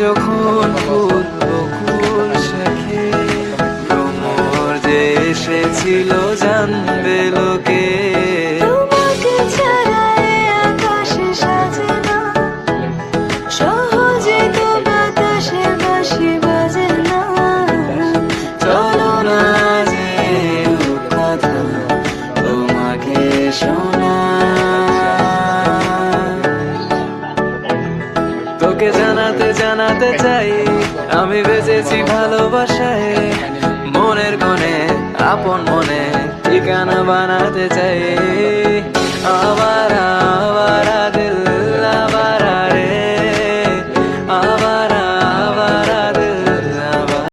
যখন ফুল বকুল শাখে, ভ্রমর যে এসেছিল জানবে লোকে। তোমাকে ছাড়া এ আকাশ সাজে না, সহজে তো বাতাসে বাঁশি বাজে না। চলো না যে কথা তোমাকে তোকে জানাতে জানাতে চাই আমি বেঁচেছি ভালোবাসায়। মনের কোণে আপন মনে ঠিকানা বানাতে চাই।